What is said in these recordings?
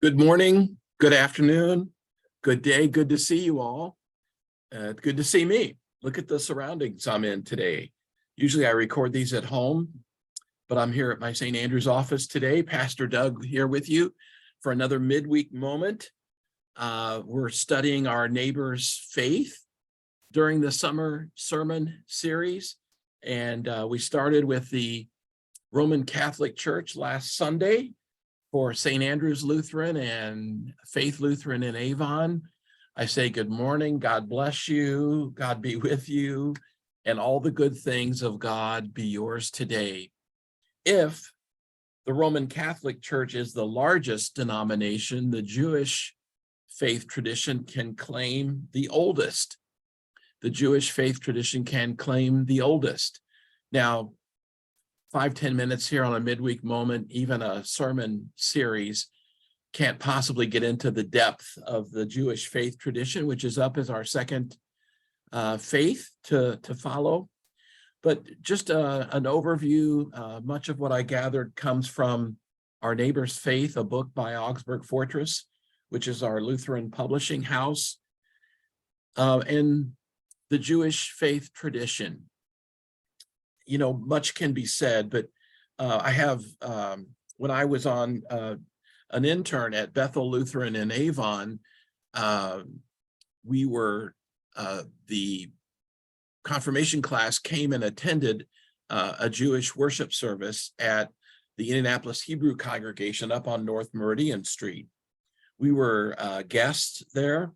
Good morning, good afternoon, good day, good to see you all. Good to see me. Look at the surroundings I'm in today. Usually I record these at home, but I'm here at my St. Andrew's office today. Pastor Doug here with you for another midweek moment. We're studying our neighbor's faith during the summer sermon series. And we started with the Roman Catholic Church last Sunday for St. Andrew's Lutheran and Faith Lutheran in Avon. I say good morning, God bless you, God be with you, and all the good things of God be yours today. If the Roman Catholic Church is the largest denomination, the Jewish faith tradition can claim the oldest. The Jewish faith tradition can claim the oldest. Now, 5-10 minutes here on a midweek moment, even a sermon series, can't possibly get into the depth of the Jewish faith tradition, which is up as our second faith to follow. But just an overview, much of what I gathered comes from Our Neighbor's Faith, a book by Augsburg Fortress, which is our Lutheran publishing house, and the Jewish faith tradition. You know, much can be said, but I have, when I was on an intern at Bethel Lutheran in Avon, we were, the confirmation class came and attended a Jewish worship service at the Indianapolis Hebrew congregation up on North Meridian Street. We were guests there,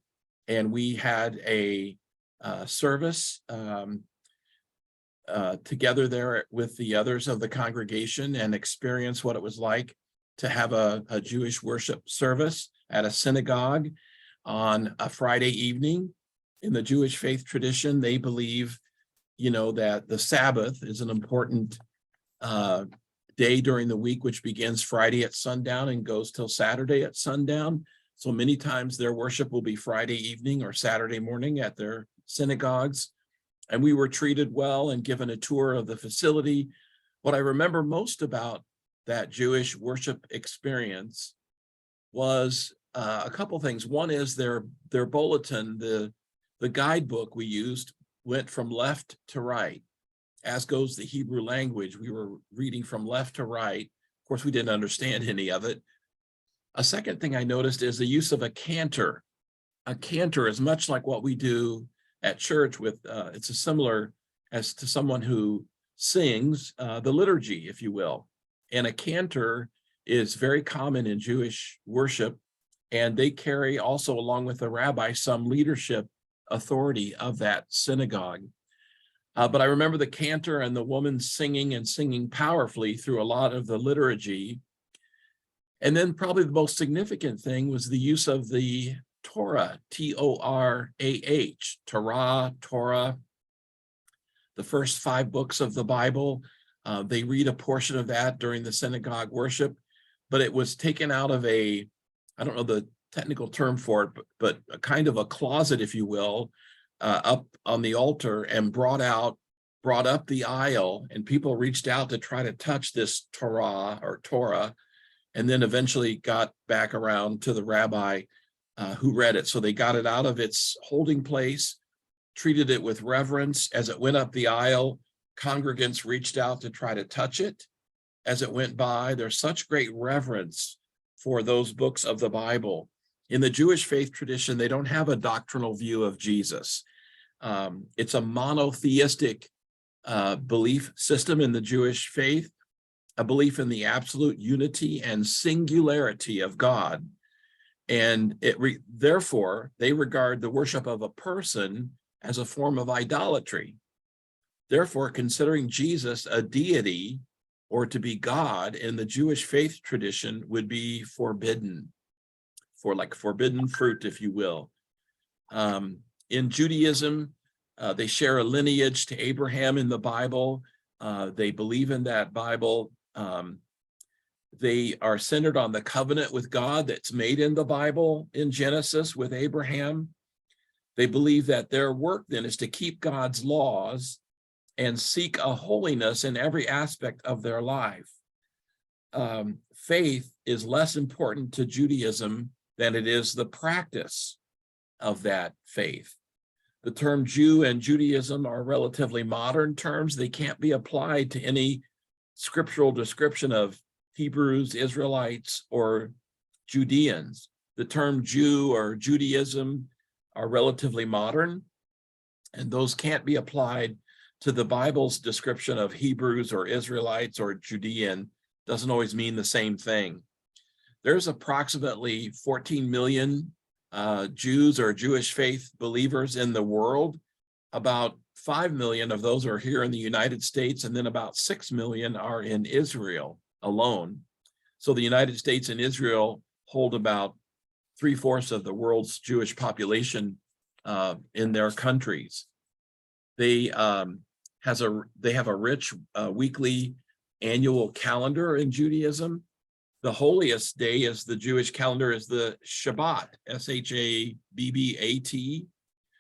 and we had a service together there with the others of the congregation and experience what it was like to have a Jewish worship service at a synagogue on a Friday evening. In the Jewish faith tradition, they believe, you know, that the Sabbath is an important day during the week, which begins Friday at sundown and goes till Saturday at sundown. So many times their worship will be Friday evening or Saturday morning at their synagogues. And we were treated well and given a tour of the facility. What I remember most about that Jewish worship experience was a couple things. One is their bulletin, the guidebook we used went from left to right, as goes the Hebrew language. We were reading from left to right. Of course, we didn't understand any of it. A second thing I noticed is the use of a cantor. A cantor is much like what we do at church with, it's a similar as to someone who sings the liturgy, if you will. And a cantor is very common in Jewish worship, and they carry also, along with the rabbi, some leadership authority of that synagogue. But I remember the cantor and the woman singing and singing powerfully through a lot of the liturgy. And then probably the most significant thing was the use of the Torah, T-O-R-A-H, Torah, the first 5 books of the Bible. They read a portion of that during the synagogue worship, but it was taken out of I don't know the technical term for it, but a kind of a closet, if you will, up on the altar and brought up the aisle, and people reached out to try to touch this Torah, and then eventually got back around to the rabbi who read it. So they got it out of its holding place, treated it with reverence. As it went up the aisle, congregants reached out to try to touch it as it went by. There's such great reverence for those books of the Bible. In the Jewish faith tradition, they don't have a doctrinal view of Jesus. It's a monotheistic belief system in the Jewish faith, a belief in the absolute unity and singularity of God. And therefore, they regard the worship of a person as a form of idolatry. Therefore, considering Jesus a deity or to be God in the Jewish faith tradition would be forbidden, for like forbidden fruit, if you will. In Judaism, they share a lineage to Abraham in the Bible. They believe in that Bible. They are centered on the covenant with God that's made in the Bible in Genesis with Abraham. They believe that their work then is to keep God's laws and seek a holiness in every aspect of their life. faith is less important to Judaism than it is the practice of that faith. The term Jew and Judaism are relatively modern terms. They can't be applied to any scriptural description of Hebrews, Israelites, or Judeans. The term Jew or Judaism are relatively modern, and those can't be applied to the Bible's description of Hebrews or Israelites or Judean. Doesn't always mean the same thing. There's approximately 14 million Jews or Jewish faith believers in the world. About 5 million of those are here in the United States, and then about 6 million are in Israel alone. So the United States and Israel hold about 3/4 of the world's Jewish population in their countries. They have a rich weekly annual calendar in Judaism. The holiest day is the Jewish calendar is the Shabbat, Shabbat,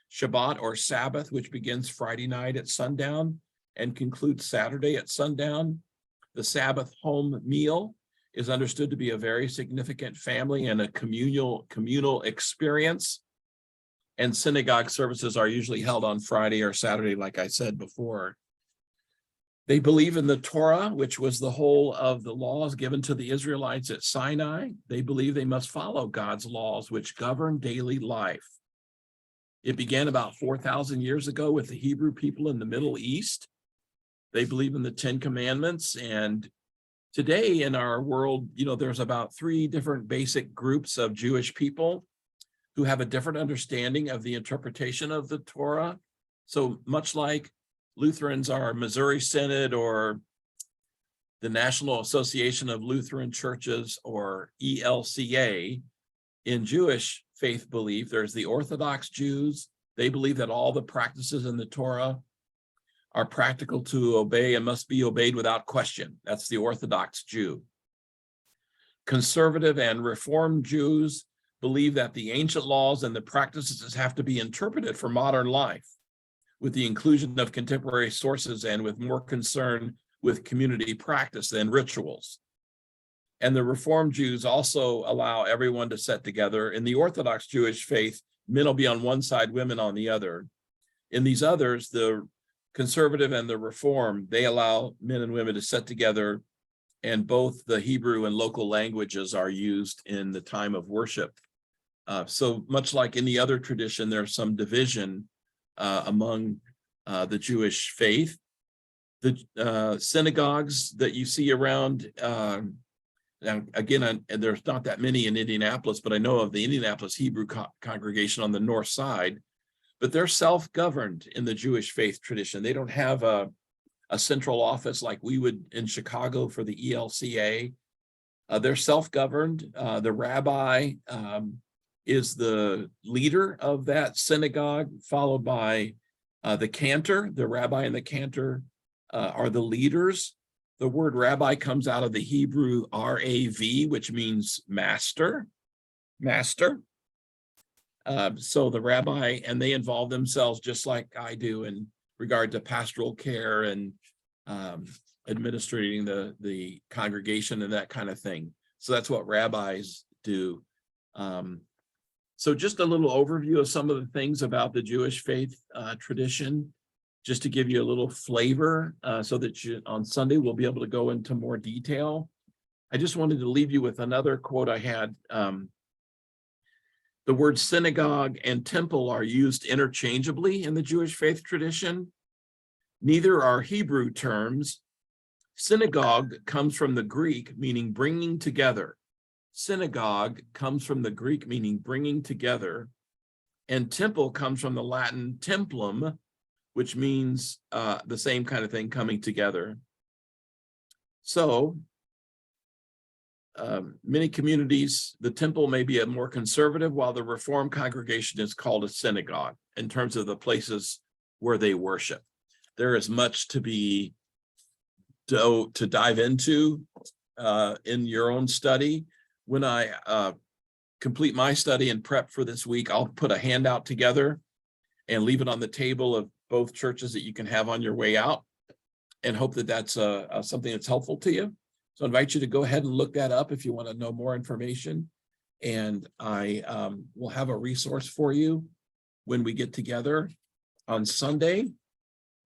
Shabbat or Sabbath, which begins Friday night at sundown and concludes Saturday at sundown. The Sabbath home meal is understood to be a very significant family and a communal experience. And synagogue services are usually held on Friday or Saturday, like I said before. They believe in the Torah, which was the whole of the laws given to the Israelites at Sinai. They believe they must follow God's laws, which govern daily life. It began about 4,000 years ago with the Hebrew people in the Middle East. They believe in the 10 Commandments. And today in our world, there's about 3 different basic groups of Jewish people who have a different understanding of the interpretation of the Torah. So much like Lutherans are Missouri Synod or the National Association of Lutheran Churches or ELCA, in Jewish faith belief, there's the Orthodox Jews. They believe that all the practices in the Torah are practical to obey and must be obeyed without question. That's the Orthodox Jew. Conservative and Reformed Jews believe that the ancient laws and the practices have to be interpreted for modern life, with the inclusion of contemporary sources and with more concern with community practice than rituals. And the Reformed Jews also allow everyone to sit together. In the Orthodox Jewish faith, men will be on one side, women on the other. In these others, the conservative and the Reform, they allow men and women to sit together, and both the Hebrew and local languages are used in the time of worship. So much like any other tradition, there's some division among the Jewish faith. The synagogues that you see around, again, and there's not that many in Indianapolis, but I know of the Indianapolis Hebrew congregation on the north side, but they're self-governed in the Jewish faith tradition. They don't have a central office like we would in Chicago for the ELCA. They're self-governed. The rabbi is the leader of that synagogue, followed by the Cantor. The rabbi and the Cantor are the leaders. The word rabbi comes out of the Hebrew R-A-V, which means master. So the rabbi, and they involve themselves just like I do in regard to pastoral care and administrating the congregation and that kind of thing. So that's what rabbis do. So just a little overview of some of the things about the Jewish faith tradition, just to give you a little flavor so that on Sunday we'll be able to go into more detail. I just wanted to leave you with another quote I had. The words synagogue and temple are used interchangeably in the Jewish faith tradition. Neither are Hebrew terms. Synagogue comes from the Greek, meaning bringing together. Synagogue comes from the Greek, meaning bringing together. And temple comes from the Latin templum, which means the same kind of thing, coming together. So many communities, the temple may be a more conservative, while the Reformed congregation is called a synagogue in terms of the places where they worship. There is much to dive into in your own study. When I complete my study and prep for this week, I'll put a handout together and leave it on the table of both churches that you can have on your way out, and hope that that's something that's helpful to you. So I invite you to go ahead and look that up if you want to know more information. And I will have a resource for you when we get together on Sunday.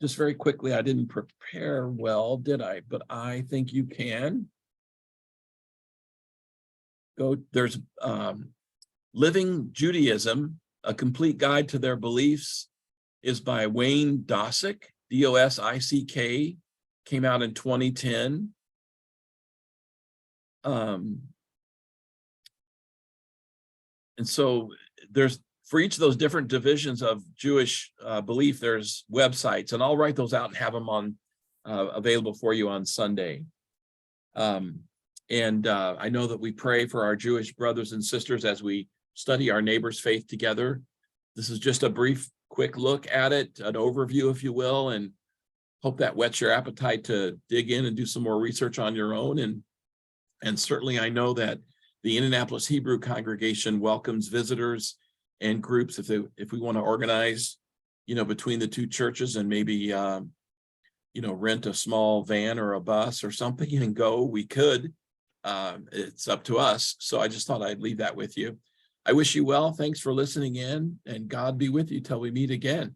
Just very quickly, I didn't prepare well, did I? But I think you can. There's Living Judaism, A Complete Guide to Their Beliefs, is by Wayne Dosick, D-O-S-I-C-K, came out in 2010. And so there's, for each of those different divisions of Jewish belief, there's websites, and I'll write those out and have them on available for you on Sunday. I know that we pray for our Jewish brothers and sisters as we study our neighbor's faith together. This is just a brief, quick look at it, an overview, if you will, and hope that whets your appetite to dig in and do some more research on your own. And certainly I know that the Indianapolis Hebrew congregation welcomes visitors and groups if we want to organize, between the two churches and maybe, rent a small van or a bus or something and go, we could. It's up to us. So I just thought I'd leave that with you. I wish you well. Thanks for listening in, and God be with you till we meet again.